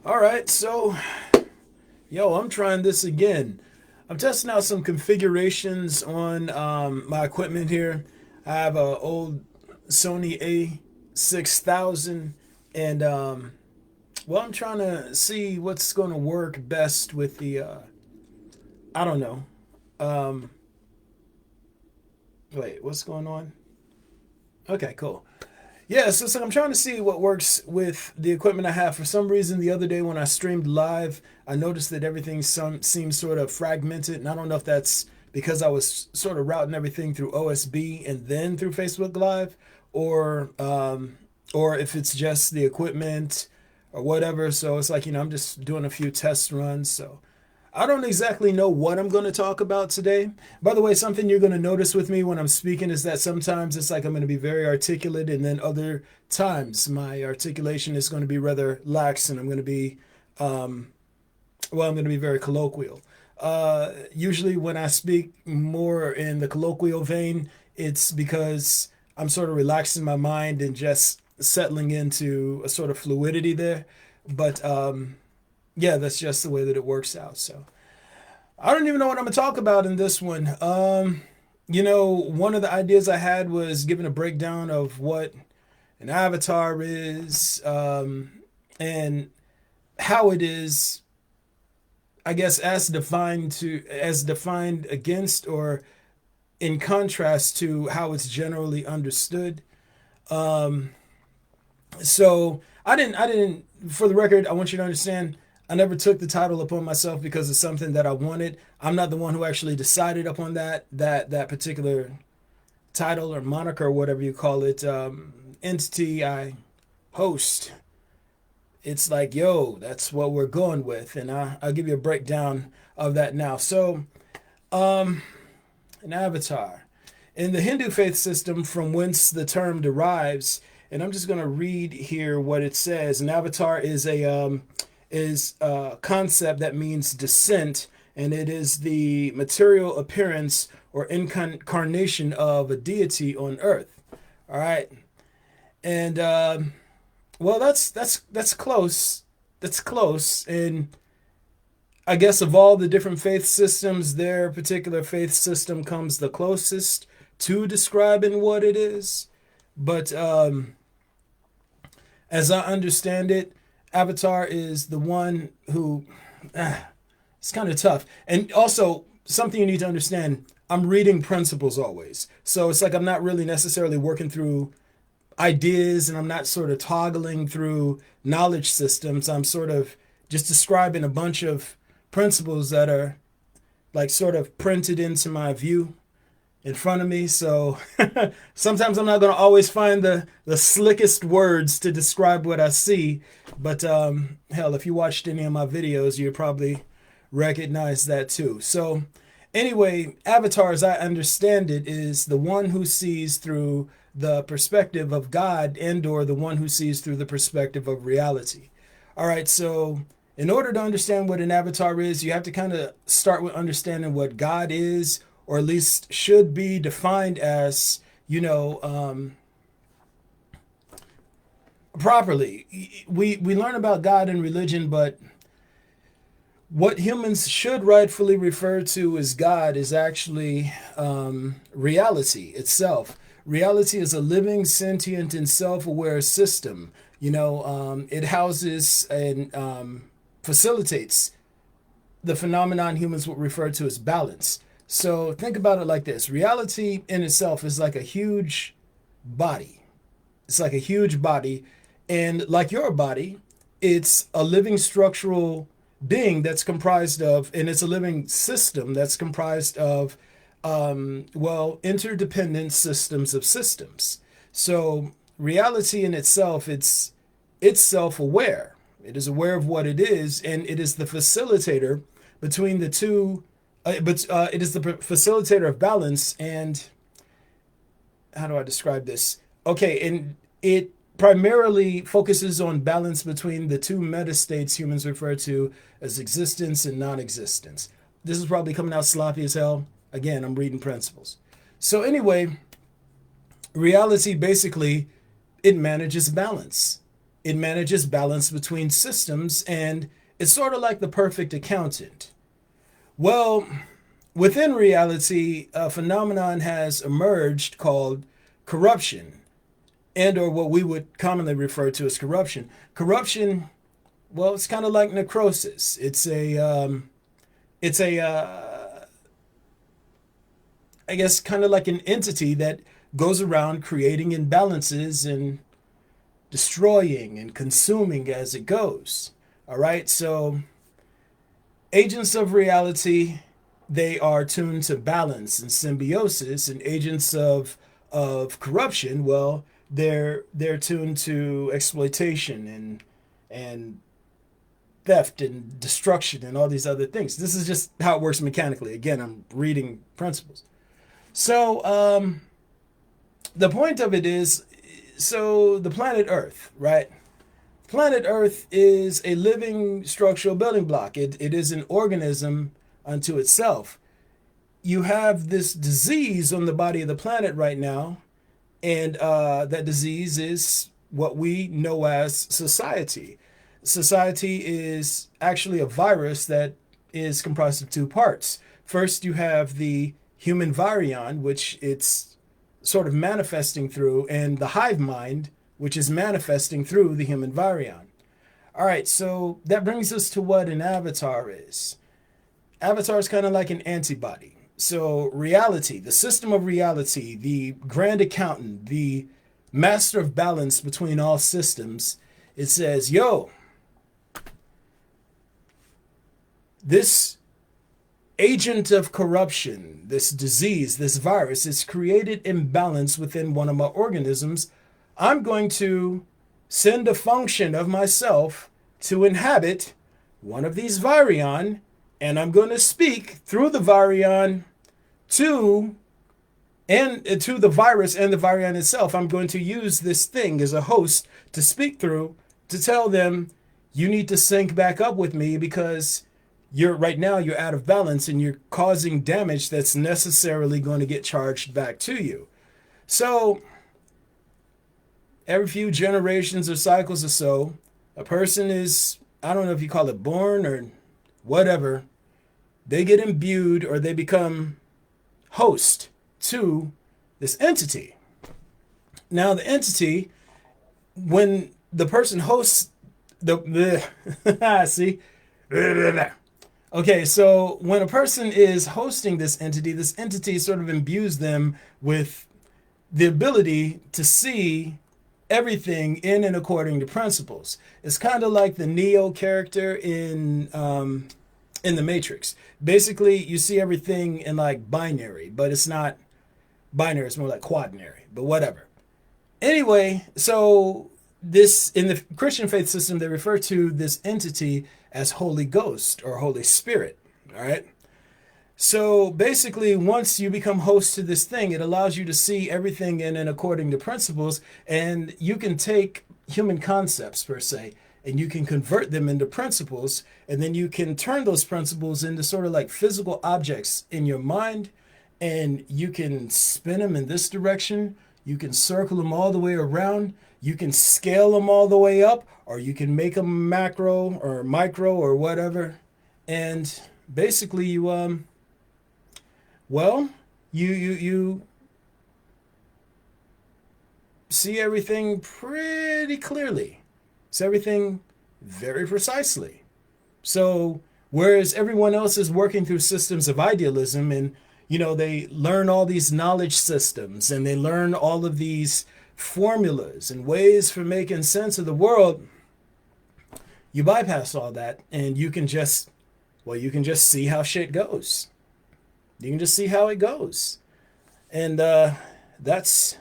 All right, so I'm trying this again. I'm testing out some configurations on my equipment here. I have a old Sony A6000, and I'm trying to see what's going to work best with the. I don't know. Um, Wait, what's going on? Okay, cool. Yeah, so I'm trying to see what works with the equipment I have. For some reason, the other day when I streamed live, I noticed that everything seems sort of fragmented, and I don't know if that's because I was sort of routing everything through OSB and then through Facebook Live, or or if it's just the equipment or whatever. So it's like I'm just doing a few test runs. So I don't exactly know what I'm going to talk about today. By the way, something you're going to notice with me when I'm speaking is that sometimes it's like I'm going to be very articulate, and then other times my articulation is going to be rather lax, and I'm going to be, I'm going to be very colloquial. Usually, when I speak more in the colloquial vein, it's because I'm sort of relaxing my mind and just settling into a sort of fluidity there. But yeah, that's just the way that it works out. So I don't even know what I'm gonna talk about in this one. One of the ideas I had was giving a breakdown of what an avatar is, and how it is, I guess, as defined against or in contrast to how it's generally understood. Um, so for the record, I want you to understand I never took the title upon myself because it's something that I wanted. I'm not the one who actually decided upon that particular title or moniker or whatever you call it, entity I host. It's like, yo, that's what we're going with, and I'll give you a breakdown of that now. So, um, an avatar in the Hindu faith system, from whence the term derives, and I'm just going to read here what it says. An avatar is a concept that means descent, and it is the material appearance or incarnation of a deity on earth. All right, and that's close. That's close, and I guess of all the different faith systems, their particular faith system comes the closest to describing what it is. But as I understand it, Avatar is the one who. It's kind of tough. And also, something you need to understand, I'm reading principles always. So it's like I'm not really necessarily working through ideas, and I'm not sort of toggling through knowledge systems. I'm sort of just describing a bunch of principles that are like sort of printed into my view in front of me. So sometimes I'm not going to always find the slickest words to describe what I see. But hell, if you watched any of my videos, you probably recognize that too. So anyway, Avatar, as I understand it, is the one who sees through the perspective of God, and or the one who sees through the perspective of reality. All right, so in order to understand what an avatar is, you have to kind of start with understanding what God is, or at least should be defined as, properly. We learn about God in religion, but what humans should rightfully refer to as God is actually reality itself. Reality is a living, sentient, and self-aware system. It houses and facilitates the phenomenon humans would refer to as balance. So think about it like this: reality in itself is like a huge body. It's like a huge body, and like your body, it's a living structural being that's comprised of, and it's a living system that's comprised of, interdependent systems of systems. So reality in itself, it's self-aware. It is aware of what it is, and it is the facilitator between the two. But it is the facilitator of balance, and how do I describe this? Okay, and it primarily focuses on balance between the two meta states humans refer to as existence and non-existence. This is probably coming out sloppy as hell. Again, I'm reading principles. So anyway, reality basically, it manages balance. it manages balance between systems, and it's sort of like the perfect accountant. Well, within reality, a phenomenon has emerged called corruption, and or what we would commonly refer to as corruption. Corruption, well, it's kind of like necrosis. It's a I guess kind of like an entity that goes around creating imbalances and destroying and consuming as it goes. All right, so agents of reality, they are tuned to balance and symbiosis, and agents of corruption, well, they're tuned to exploitation and theft and destruction and all these other things. This is just how it works mechanically. Again, I'm reading principles. So the point of it is, so the planet Earth, right? Planet Earth is a living structural building block. It is an organism unto itself. You have this disease on the body of the planet right now, and that disease is what we know as society. Society is actually a virus that is comprised of two parts. First, you have the human virion, which it's sort of manifesting through, and the hive mind, which is manifesting through the human virion. All right, so that brings us to what an avatar is. Avatar is kind of like an antibody. So reality, the system of reality, the grand accountant, the master of balance between all systems, it says, yo, this agent of corruption, this disease, this virus, is created imbalance within one of my organisms. I'm going to send a function of myself to inhabit one of these virion, and I'm going to speak through the virion to the virus and the virion itself. I'm going to use this thing as a host to speak through, to tell them, you need to sync back up with me because right now you're out of balance and you're causing damage that's necessarily going to get charged back to you. So every few generations or cycles or so, a person is, I don't know if you call it born or whatever, they get imbued or they become host to this entity. Now the entity, when the person hosts see? Okay, so when a person is hosting this entity sort of imbues them with the ability to see everything in and according to principles. It's kind of like the Neo character in the Matrix. Basically, you see everything in like binary, but it's not binary, it's more like quaternary, but whatever. Anyway, so this, in the Christian faith system, they refer to this entity as Holy Ghost or Holy Spirit. All right. So basically, once you become host to this thing, it allows you to see everything in and according to principles, and you can take human concepts per se, and you can convert them into principles, and then you can turn those principles into sort of like physical objects in your mind, and you can spin them in this direction, you can circle them all the way around, you can scale them all the way up, or you can make them macro or micro or whatever, and basically you you see everything pretty clearly. It's everything very precisely. So whereas everyone else is working through systems of idealism, and they learn all these knowledge systems and they learn all of these formulas and ways for making sense of the world, you bypass all that and you can just see how shit goes. You can just see how it goes. And that's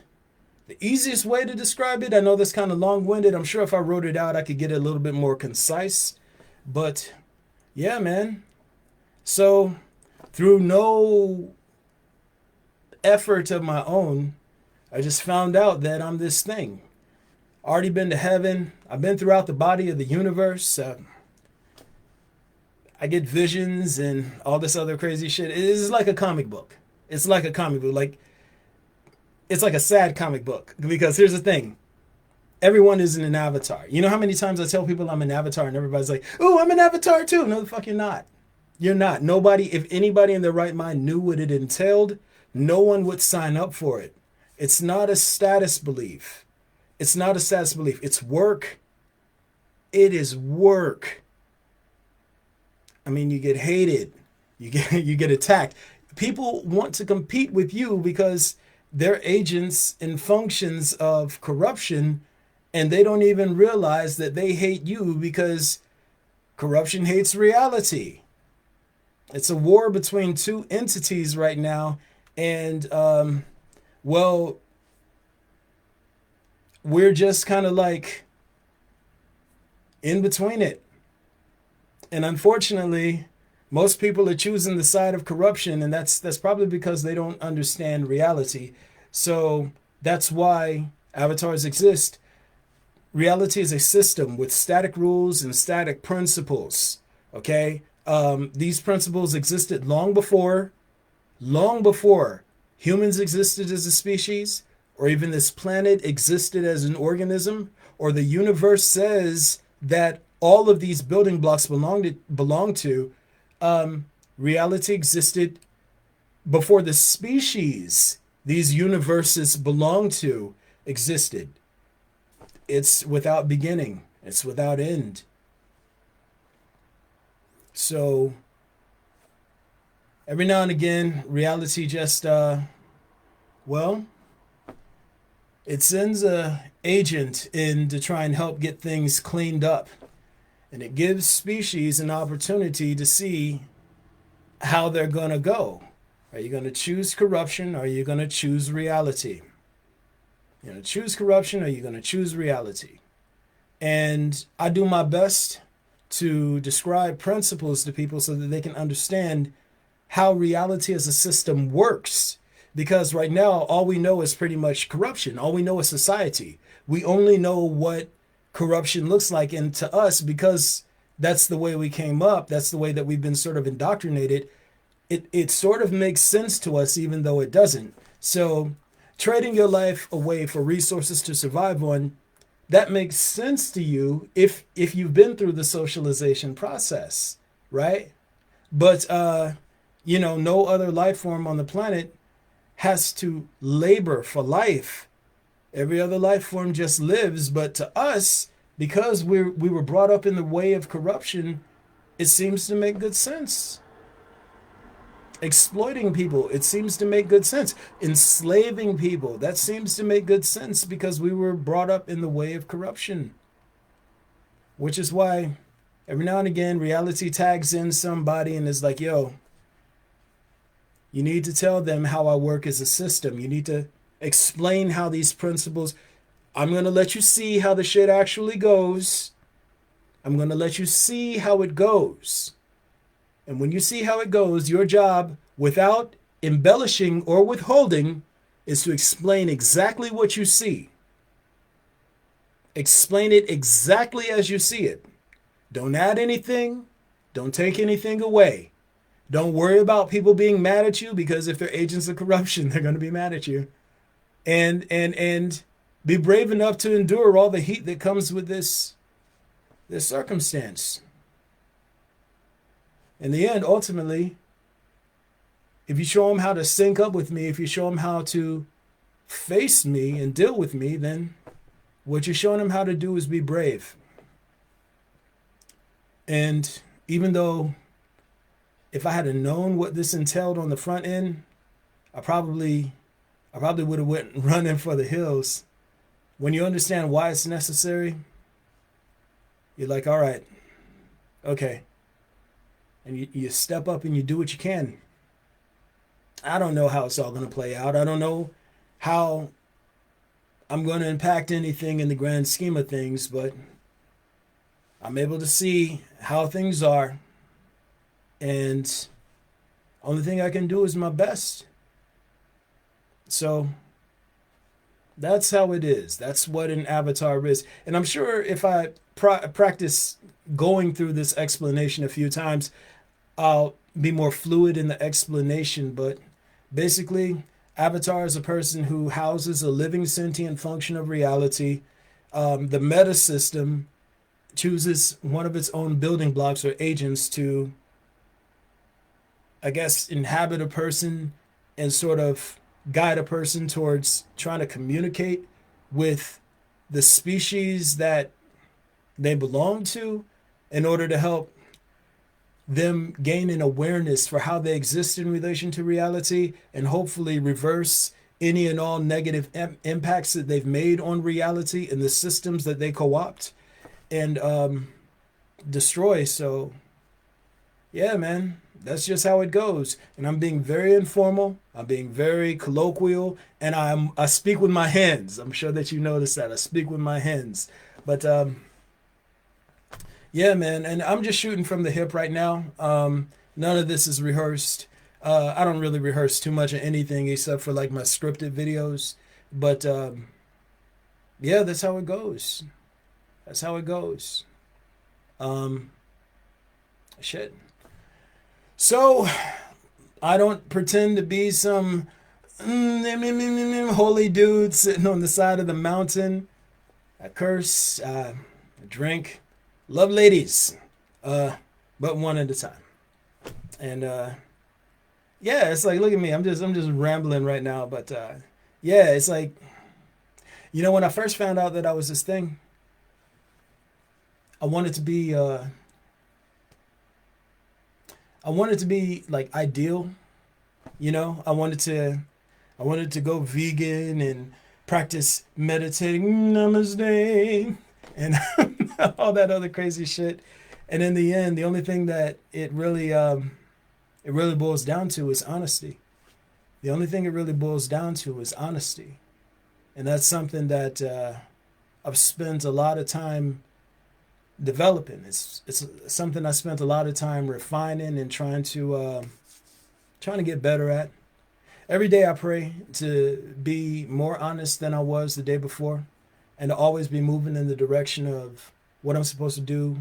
the easiest way to describe it. I know that's kind of long-winded. I'm sure if I wrote it out, I could get it a little bit more concise. But yeah, man. So through no effort of my own, I just found out that I'm this thing. Already been to heaven. I've been throughout the body of the universe. I get visions and all this other crazy shit. It is like a comic book. It's like a comic book. It's like a sad comic book. Because here's the thing. Everyone isn't an avatar. You know how many times I tell people I'm an avatar and everybody's like, "Oh, I'm an avatar too." No, the fuck you're not. You're not. Nobody, if anybody in their right mind knew what it entailed, no one would sign up for it. It's not a status belief. It's not a status belief. It's work. It is work. I mean, you get hated, you get attacked. People want to compete with you because they're agents and functions of corruption, and they don't even realize that they hate you because corruption hates reality. It's a war between two entities right now, and well, we're just kind of like in between it. And unfortunately, most people are choosing the side of corruption, and that's probably because they don't understand reality. So that's why avatars exist. Reality is a system with static rules and static principles. Okay, these principles existed long before humans existed as a species, or even this planet existed as an organism, or the universe says that all of these building blocks belong to. Reality existed before the species these universes belong to existed. It's without beginning. It's without end. So every now and again, reality just well, it sends a agent in to try and help get things cleaned up, and it gives species an opportunity to see how they're going to go. Are you going to choose corruption, or are you going to choose reality? You're going to choose corruption, or are you going to choose reality? And I do my best to describe principles to people so that they can understand how reality as a system works. Because right now, all we know is pretty much corruption. All we know is society. We only know what corruption looks like. And to us, because that's the way we came up, that's the way that we've been sort of indoctrinated, it sort of makes sense to us, even though it doesn't. So trading your life away for resources to survive on, that makes sense to you if you've been through the socialization process, right? But no other life form on the planet has to labor for life. Every other life form just lives, but to us, because we were brought up in the way of corruption, it seems to make good sense. Exploiting people, it seems to make good sense. Enslaving people, that seems to make good sense because we were brought up in the way of corruption. Which is why every now and again reality tags in somebody and is like, yo, you need to tell them how I work as a system. You need to explain how these principles, I'm going to let you see how the shit actually goes. I'm going to let you see how it goes. And when you see how it goes, your job, without embellishing or withholding, is to explain exactly what you see. Explain it exactly as you see it. Don't add anything. Don't take anything away. Don't worry about people being mad at you, because if they're agents of corruption, they're going to be mad at you. And be brave enough to endure all the heat that comes with this circumstance. In the end, ultimately, if you show them how to sync up with me, if you show them how to face me and deal with me, then what you're showing them how to do is be brave. And even though if I had known what this entailed on the front end, I probably would have went running for the hills. When you understand why it's necessary, you're like, all right, okay. And you step up and you do what you can. I don't know how it's all going to play out. I don't know how I'm going to impact anything in the grand scheme of things, but I'm able to see how things are. And only thing I can do is my best. So that's how it is. That's what an avatar is. And I'm sure if I practice going through this explanation a few times, I'll be more fluid in the explanation. But basically, avatar is a person who houses a living sentient function of reality. The meta system chooses one of its own building blocks or agents to, I guess, inhabit a person and sort of guide a person towards trying to communicate with the species that they belong to in order to help them gain an awareness for how they exist in relation to reality and hopefully reverse any and all negative impacts that they've made on reality and the systems that they co-opt and destroy. So yeah, man, that's just how it goes. And I'm being very informal. I'm being very colloquial, and I speak with my hands. I'm sure that you noticed that I speak with my hands. But yeah, man, and I'm just shooting from the hip right now. None of this is rehearsed. I don't really rehearse too much of anything except for like my scripted videos. But yeah, that's how it goes. That's how it goes. Um, Shit. So I don't pretend to be some holy dude sitting on the side of the mountain. I curse, I drink, love ladies, but one at a time. And yeah, it's like look at me. I'm just rambling right now, but yeah, it's like when I first found out that I was this thing, I wanted to be like ideal, I wanted to go vegan and practice meditating, namaste, and all that other crazy shit. And in the end, the only thing that it really boils down to is honesty. The only thing it really boils down to is honesty, and that's something that I've spent a lot of time developing. It's something I spent a lot of time refining and trying to get better at. Every day I pray to be more honest than I was the day before and to always be moving in the direction of what I'm supposed to do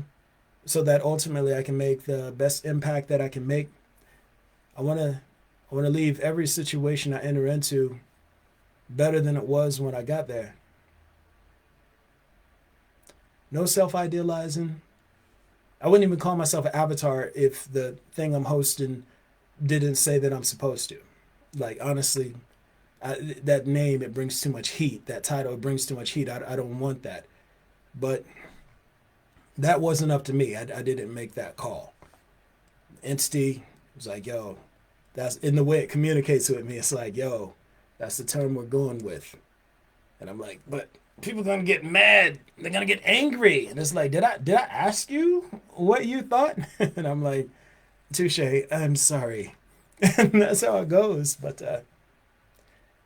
so that ultimately I can make the best impact that I can make. I want to leave every situation I enter into better than it was when I got there. No self-idealizing. I wouldn't even call myself an avatar if the thing I'm hosting didn't say that I'm supposed to. Like, honestly, that name, it brings too much heat. That title, it brings too much heat. I don't want that. But that wasn't up to me. I didn't make that call. Entity was like, yo, that's in the way it communicates with me. It's like, yo, that's the term we're going with. And I'm like, but people are gonna get mad. They're gonna get angry. And it's like, did I ask you what you thought? And I'm like, touche, I'm sorry. And that's how it goes. But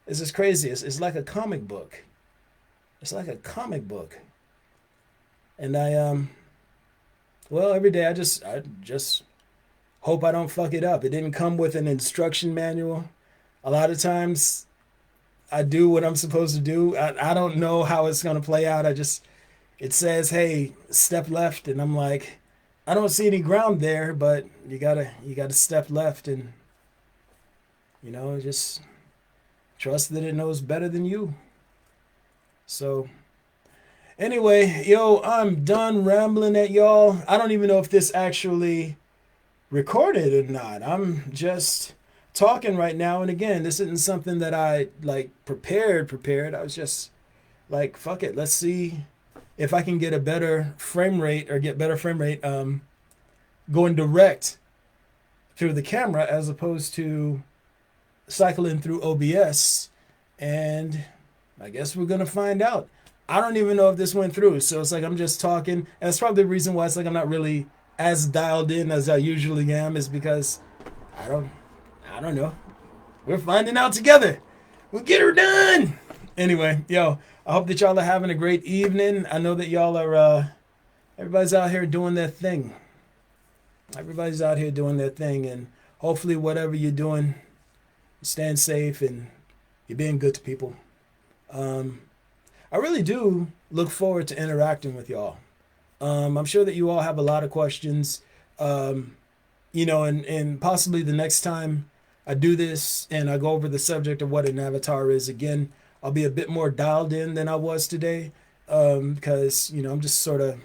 it's just crazy. It's like a comic book. It's like a comic book. And well, every day I just hope I don't fuck it up. It didn't come with an instruction manual. A lot of times I do what I'm supposed to do. I don't know how it's gonna play out. It says, hey, step left, and I'm like, I don't see any ground there, but you gotta step left and just trust that it knows better than you. So anyway, yo, I'm done rambling at y'all. I don't even know if this actually recorded or not. I'm just talking right now, and again, this isn't something that I like prepared. I was just like, fuck it, let's see if I can get a better frame rate or get better frame rate going direct through the camera as opposed to cycling through OBS. And I guess we're gonna find out. I don't even know if this went through, so it's like I'm just talking, and that's probably the reason why it's like I'm not really as dialed in as I usually am, is because I don't know. We're finding out together. We'll get her done. Anyway, yo, I hope that y'all are having a great evening. I know that y'all are everybody's out here doing their thing. Everybody's out here doing their thing, and hopefully whatever you're doing, you're staying safe and you're being good to people. I really do look forward to interacting with y'all. I'm sure that you all have a lot of questions. And possibly the next time I do this and I go over the subject of what an avatar is again, I'll be a bit more dialed in than I was today. because, I'm just sort of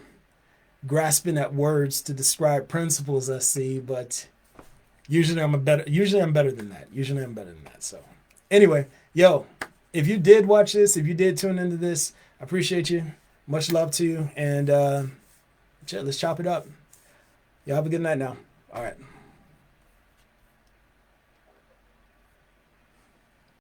grasping at words to describe principles I see, but usually I'm better than that. So anyway, yo, if you did watch this, if you did tune into this, I appreciate you. Much love to you. And let's chop it up. Y'all have a good night now. All right.